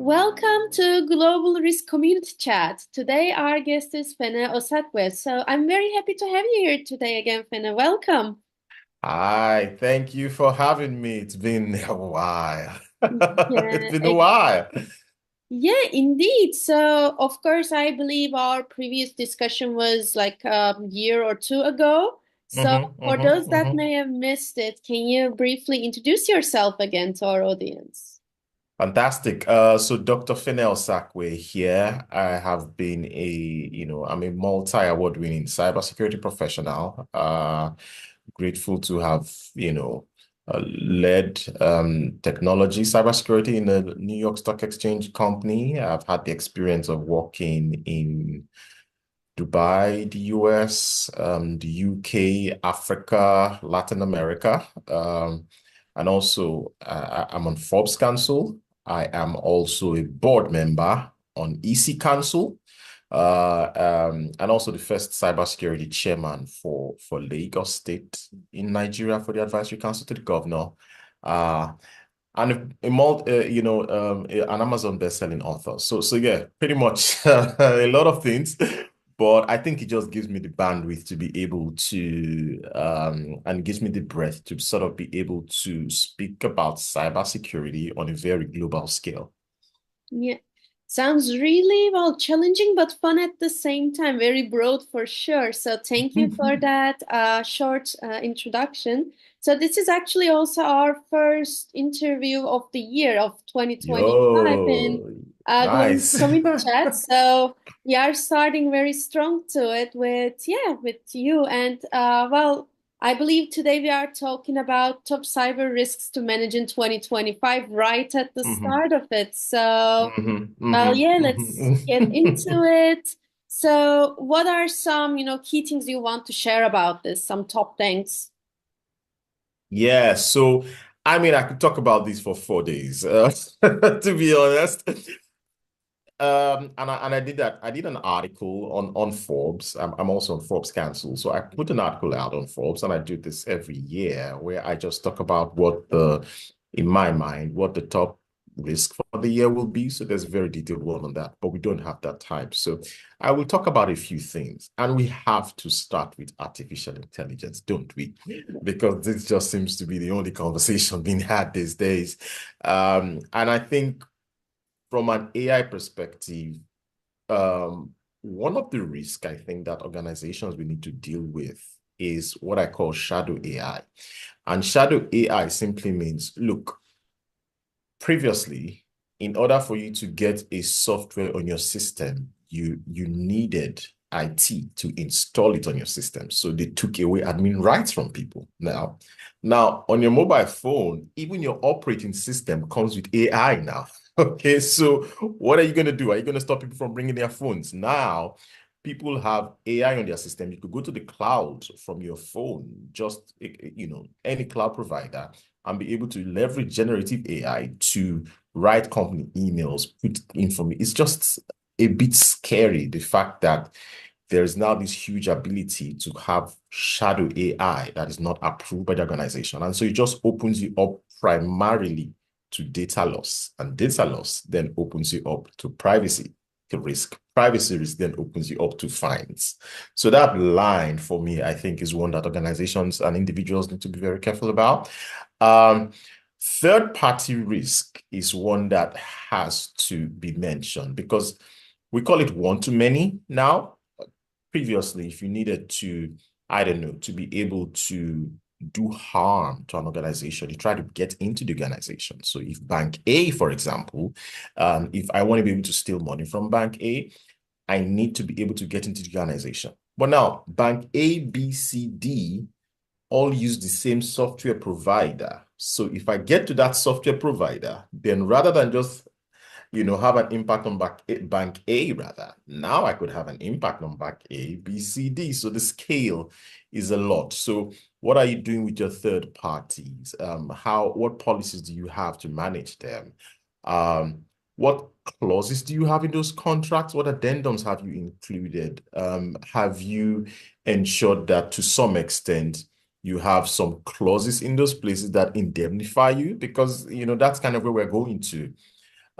Welcome to Global Risk Community Chat. Today our guest is Fene Osakwe. So I'm very happy to have you here today again, Fene. Welcome. Hi, thank you for having me. It's been a while. It's Yeah, been a while. yeah, indeed. So of course, I believe our previous discussion was like a year or two ago. So for those that may have missed it, can you briefly introduce yourself again to our audience? Fantastic. So Dr. Fene Osakwe here. I have been I'm a multi-award winning cybersecurity professional. Grateful to have, led technology cybersecurity in the New York Stock Exchange company. I've had the experience of working in Dubai, the US, the UK, Africa, Latin America. And also, I'm on Forbes Council. I am also a board member on EC Council, and also the first cybersecurity chairman for Lagos State in Nigeria for the Advisory Council to the governor. Uh, and an Amazon best-selling author. So yeah, pretty much a lot of things. But I think it just gives me the bandwidth to be able to, and gives me the breadth to sort of be able to speak about cybersecurity on a very global scale. Yeah, sounds really well challenging but fun at the same time. Very broad for sure. So thank you for that short introduction. So this is actually also our first interview of the year of 2025 in Yo, Global nice. Community Chat. So we are starting very strong to it with you and I believe today we are talking about top cyber risks to manage in 2025, right at the Mhm, start of it. So, mhm, yeah, mhm, let's get mhm. into it. So, what are some, key things you want to share about this? Some top things. Yeah, so I mean, I could talk about this for 4 days, to be honest. And I did that. I did an article on Forbes. I'm also on Forbes Council, so I put an article out on Forbes, and I do this every year where I just talk about in my mind, what the top risk for the year will be. So there's a very detailed one on that, but we don't have that time. So I will talk about a few things, and we have to start with artificial intelligence, don't we? Because this just seems to be the only conversation being had these days. And I think from an AI perspective, um, one of the risks I think that organizations will need to deal with is what I call shadow AI. And shadow AI simply means, look, previously, in order for you to get a software on your system, you needed IT to install it on your system. So they took away admin rights from people. Now on your mobile phone, even your operating system comes with AI now. Okay, so what are you going to do? Are you going to stop people from bringing their phones? Now, people have AI on their system. You could go to the cloud from your phone, just any cloud provider, and be able to leverage generative AI to write company emails, put information. It's just a bit scary, the fact that there is now this huge ability to have shadow AI that is not approved by the organization. And so it just opens you up primarily to data loss. And data loss then opens you up to privacy to risk. Privacy risk then opens you up to fines. So that line for me, I think, is one that organizations and individuals need to be very careful about. Um, Third-party risk is one that has to be mentioned because we call it one-to-many now. Previously, if you needed to, I don't know, to be able to do harm to an organization, you try to get into the organization. So if Bank A, for example, if I want to be able to steal money from Bank A, I need to be able to get into the organization. But now, Bank A, B, C, D all use the same software provider. So if I get to that software provider, then rather than just have an impact on bank A rather. Now I could have an impact on bank A, B, C, D. So the scale is a lot. So what are you doing with your third parties? What policies do you have to manage them? What clauses do you have in those contracts? What addendums have you included? Have you ensured that to some extent you have some clauses in those places that indemnify you? Because, that's kind of where we're going to.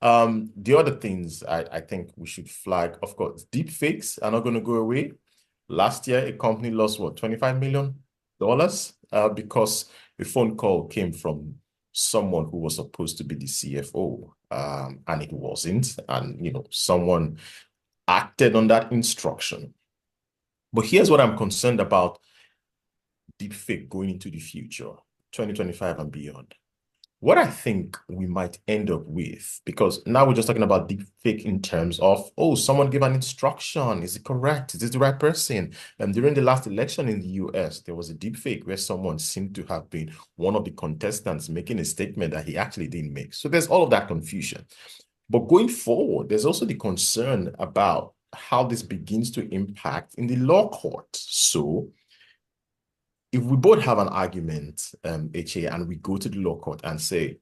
The other things I think we should flag, of course, deepfakes are not going to go away. Last year, a company lost what, $25 million because a phone call came from someone who was supposed to be the CFO, and it wasn't. And someone acted on that instruction. But here's what I'm concerned about deepfake going into the future, 2025 and beyond. What I think we might end up with, because now we're just talking about deepfake in terms of, oh, someone gave an instruction. Is it correct? Is this the right person? During the last election in the US, there was a deepfake where someone seemed to have been one of the contestants making a statement that he actually didn't make. So there's all of that confusion. But going forward, there's also the concern about how this begins to impact in the law court. So if we both have an argument, HA, and we go to the law court and say,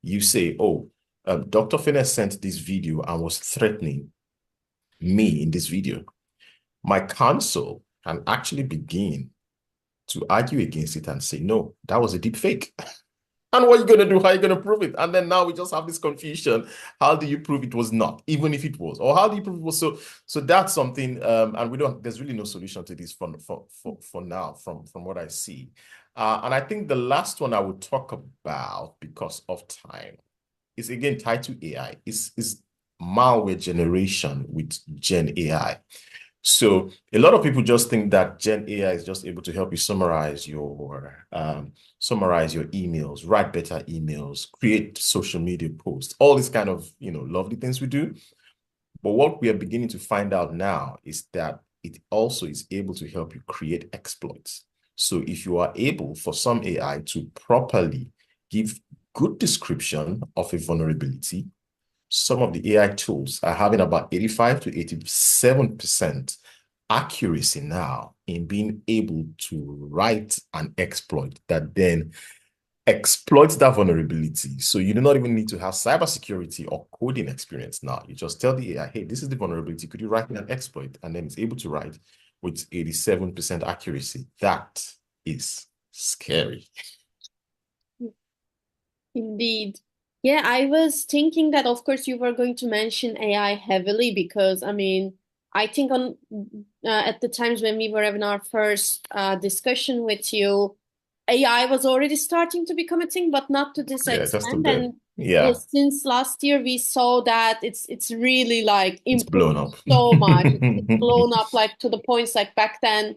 you say, oh, Dr. Fene sent this video and was threatening me in this video, my counsel can actually begin to argue against it and say, no, that was a deep fake. And what are you going to do? How are you going to prove it? And then now we just have this confusion. How do you prove it was not, even if it was? Or how do you prove it was? So that's something, and there's really no solution to this for now, from what I see. And I think the last one I would talk about, because of time, is again tied to AI, is malware generation with Gen AI. So a lot of people just think that Gen AI is just able to help you summarize your emails, write better emails, create social media posts, all these kind of lovely things we do. But what we are beginning to find out now is that it also is able to help you create exploits. So if you are able, for some AI, to properly give good description of a vulnerability, some of the AI tools are having about 85 to 87% accuracy now in being able to write an exploit that then exploits that vulnerability. So you do not even need to have cybersecurity or coding experience now. You just tell the AI, hey, this is the vulnerability. Could you write me an exploit? And then it's able to write with 87% accuracy. That is scary. Indeed. Yeah, I was thinking that, of course, you were going to mention AI heavily because, I mean, I think at the times when we were having our first discussion with you, AI was already starting to become a thing, but not to this Yeah, just a extent. bit. And Yeah, since last year, we saw that it's really like it's blown improved up. so much. It's blown up like to the points like back then,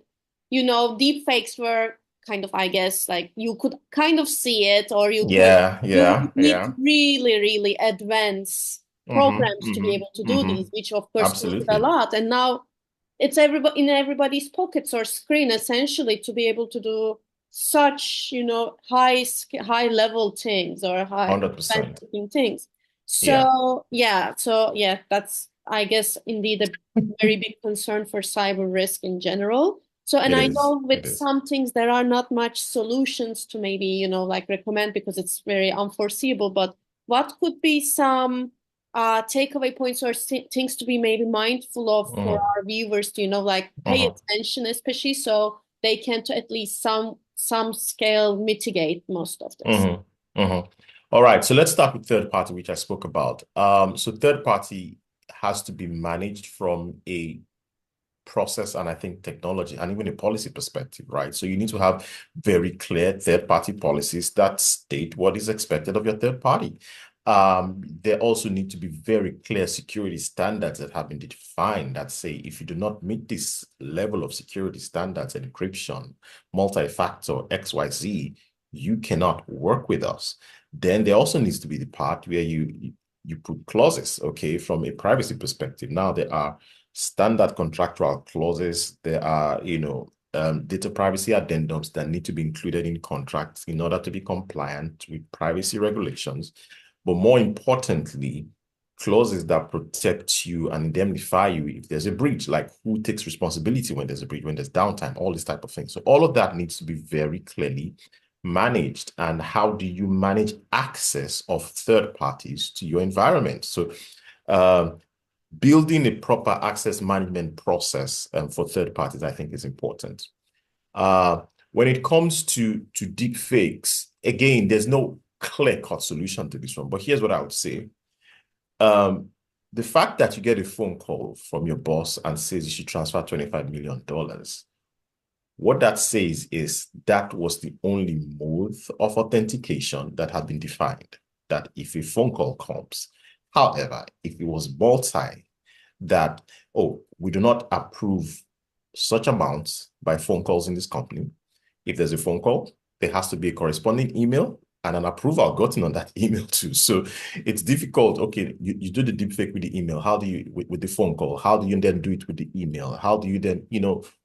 deepfakes were kind of, I guess, like you could kind of see it, or Yeah, you yeah, would need to yeah. really, really advance programs to be able to do these, which of course costed a Absolutely. lot. And now it's in everybody's pockets or screen essentially to be able to do such, high level things or high 100%. advanced things. Yeah, So yeah, that's, I guess, indeed a very big concern for cyber risk in general. So, and it I is. know It with is. some things there are not much solutions to maybe, like recommend because it's very unforeseeable, but what could be some takeaway points or things to be maybe mindful of for Mhm, our viewers to, like pay mhm, attention, especially so they can to at least some scale mitigate most of this. mhm, mhm. All right, so let's start with third party, which I spoke about. So third party has to be managed from a process and I think technology and even a policy perspective, right? So you need to have very clear third-party policies that state what is expected of your third party. There also need to be very clear security standards that have been defined that say if you do not meet this level of security standards, encryption, multi-factor, XYZ, you cannot work with us. Then there also needs to be the part where you put clauses, okay, from a privacy perspective. Now there are standard contractual clauses. There are, data privacy addendums that need to be included in contracts in order to be compliant with privacy regulations. But more importantly, clauses that protect you and indemnify you if there's a breach, like who takes responsibility when there's a breach, when there's downtime, all these type of things. So all of that needs to be very clearly managed. And how do you manage access of third parties to your environment? So building a proper access management process for third parties, I think, is important. When it comes to deep fakes, again, there's no clear-cut solution to this one. But here's what I would say. Um, the fact that you get a phone call from your boss and says you should transfer $25 million, what that says is that was the only mode of authentication that had been defined, that if a phone call comes. However, if it was multi, that, oh, we do not approve such amounts by phone calls in this company. If there's a phone call, there has to be a corresponding email and an approval gotten on that email too. So it's difficult. Okay, you do the deepfake with the email. How do you, with the phone call? How do you then do it with the email? How do you then,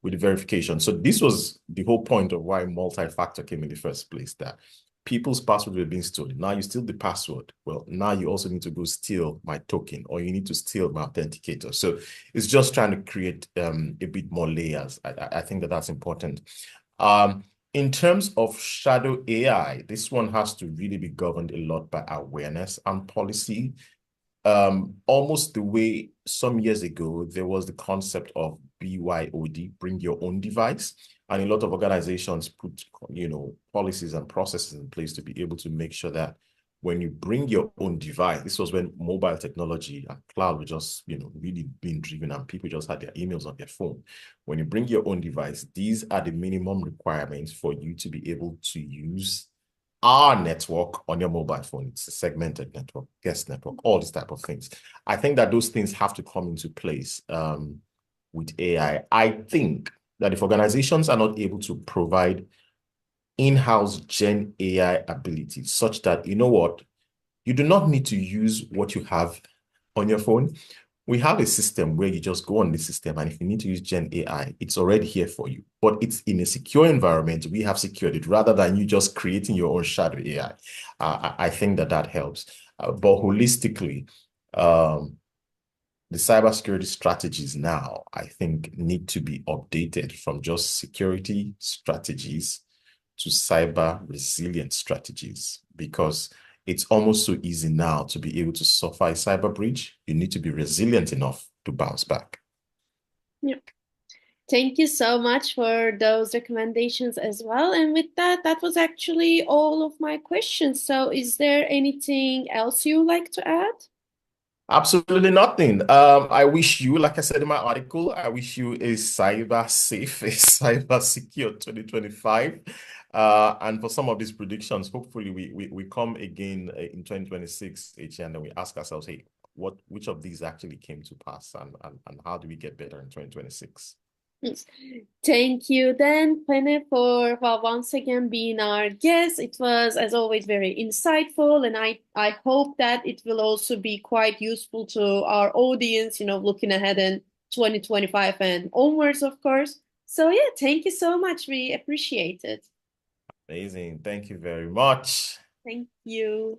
with the verification? So this was the whole point of why multi-factor came in the first place, that people's passwords were being stolen. Now you steal the password. Well, now you also need to go steal my token, or you need to steal my authenticator. So it's just trying to create a bit more layers. I think that that's important. In terms of shadow AI, this one has to really be governed a lot by awareness and policy. Almost the way some years ago, there was the concept of BYOD, bring your own device. And a lot of organizations put, policies and processes in place to be able to make sure that when you bring your own device, this was when mobile technology and cloud were just, really being driven and people just had their emails on their phone. When you bring your own device, these are the minimum requirements for you to be able to use our network on your mobile phone. It's a segmented network, guest network, all these type of things. I think that those things have to come into place with AI. I think that if organizations are not able to provide in-house Gen AI abilities such that, you know what, you do not need to use what you have on your phone. We have a system where you just go on the system, and if you need to use Gen AI, it's already here for you. But it's in a secure environment. We have secured it rather than you just creating your own shadow AI. I think that helps. But holistically, the cybersecurity strategies now, I think, need to be updated from just security strategies to cyber resilient strategies, because it's almost so easy now to be able to suffer a cyber breach. You need to be resilient enough to bounce back. Yeah. Thank you so much for those recommendations as well. And with that, that was actually all of my questions. So is there anything else you would like to add? Absolutely nothing. I wish you, like I said in my article, I wish you a cyber safe, a cyber secure 2025. And for some of these predictions, hopefully we come again in 2026, and then we ask ourselves, hey, which of these actually came to pass, and how do we get better in 2026? Yes. Thank you then, Pene, for once again being our guest. It was, as always, very insightful, and I hope that it will also be quite useful to our audience, looking ahead in 2025 and onwards, of course. So yeah, thank you so much. We appreciate it. Amazing. Thank you very much. Thank you.